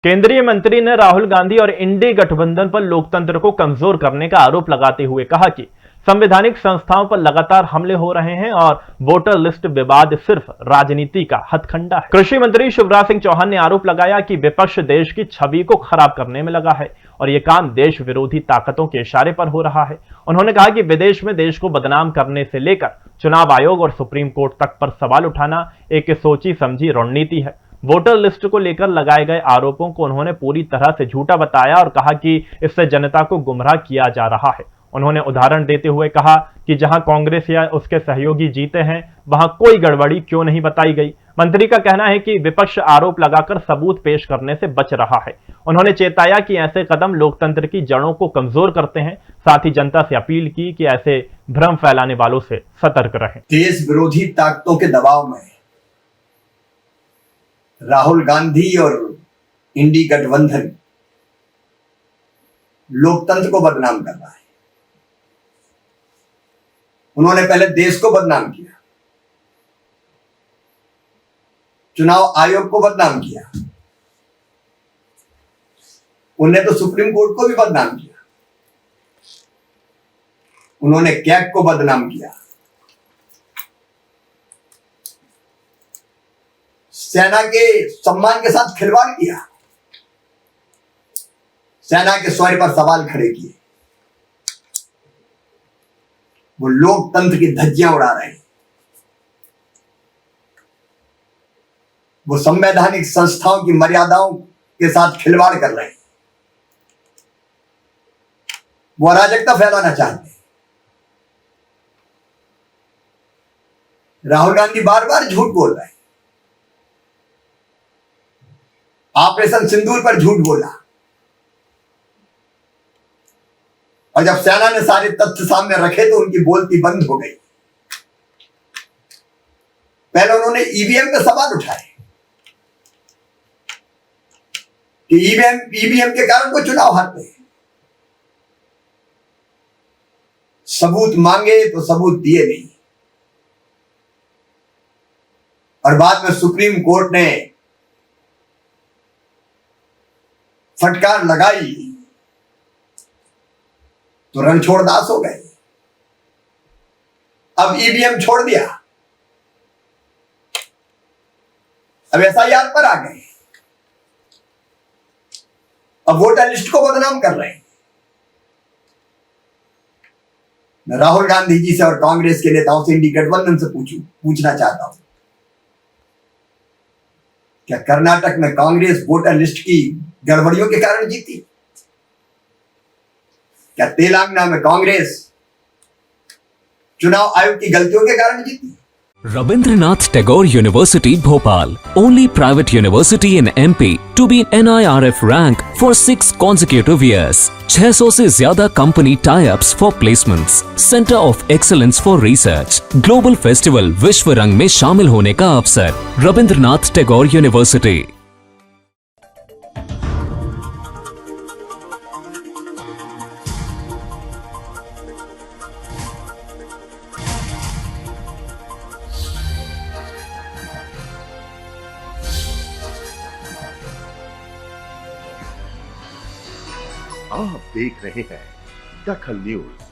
केंद्रीय मंत्री ने राहुल गांधी और इंडी गठबंधन पर लोकतंत्र को कमजोर करने का आरोप लगाते हुए कहा कि संवैधानिक संस्थाओं पर लगातार हमले हो रहे हैं और वोटर लिस्ट विवाद सिर्फ राजनीति का हथकंडा है। कृषि मंत्री शिवराज सिंह चौहान ने आरोप लगाया कि विपक्ष देश की छवि को खराब करने में लगा है और यह काम देश विरोधी ताकतों के इशारे पर हो रहा है। उन्होंने कहा कि विदेश में देश को बदनाम करने से लेकर चुनाव आयोग और सुप्रीम कोर्ट तक पर सवाल उठाना एक सोची समझी रणनीति है। वोटर लिस्ट को लेकर लगाए गए आरोपों को उन्होंने पूरी तरह से झूठा बताया और कहा कि इससे जनता को गुमराह किया जा रहा है। उन्होंने उदाहरण देते हुए कहा कि जहां कांग्रेस या उसके सहयोगी जीते हैं वहां कोई गड़बड़ी क्यों नहीं बताई गई। मंत्री का कहना है कि विपक्ष आरोप लगाकर सबूत पेश करने से बच रहा है। उन्होंने चेताया कि ऐसे कदम लोकतंत्र की जड़ों को कमजोर करते हैं। साथ ही जनता से अपील की कि ऐसे भ्रम फैलाने वालों से सतर्क रहें। देश विरोधी ताकतों के दबाव में राहुल गांधी और इंडी गठबंधन लोकतंत्र को बदनाम कर रहा है। उन्होंने पहले देश को बदनाम किया, चुनाव आयोग को बदनाम किया, उन्होंने तो सुप्रीम कोर्ट को भी बदनाम किया, उन्होंने कैग को बदनाम किया, सेना के सम्मान के साथ खिलवाड़ किया, सेना के शौर्य पर सवाल खड़े किए। वो लोकतंत्र की धज्जियां उड़ा रहे हैं। वो संवैधानिक संस्थाओं की मर्यादाओं के साथ खिलवाड़ कर रहे हैं। वो अराजकता फैलाना चाहते हैं। राहुल गांधी बार बार झूठ बोल रहे हैं। ऑपरेशन सिंदूर पर झूठ बोला और जब सेना ने सारे तथ्य सामने रखे तो उनकी बोलती बंद हो गई। पहले उन्होंने ईवीएम पे सवाल उठाए कि ईवीएम के कारण वो चुनाव हारते हैं। सबूत मांगे तो सबूत दिए नहीं और बाद में सुप्रीम कोर्ट ने फटकार लगाई तो रणछोड़दास हो गए। अब ईवीएम छोड़ दिया, अब एसआईआर पर आ गए, अब वोटर लिस्ट को बदनाम कर रहे हैं। मैं राहुल गांधी जी से और कांग्रेस के नेताओं से, इंडी गठबंधन से पूछना चाहता हूं, क्या कर्नाटक में कांग्रेस वोटर लिस्ट की गड़बड़ियों के कारण जीती? क्या तेलंगाना में कांग्रेस चुनाव आयोग की गलतियों के कारण जीती? Rabindranath Tagore University, Bhopal, only private university in MP to be NIRF rank for 6 consecutive years. 600 से ज्यादा company tie-ups for placements, Center of Excellence for Research, Global Festival विश्व रंग में शामिल होने का अवसर। रविंद्रनाथ टैगोर यूनिवर्सिटी। आप देख रहे हैं दखल न्यूज।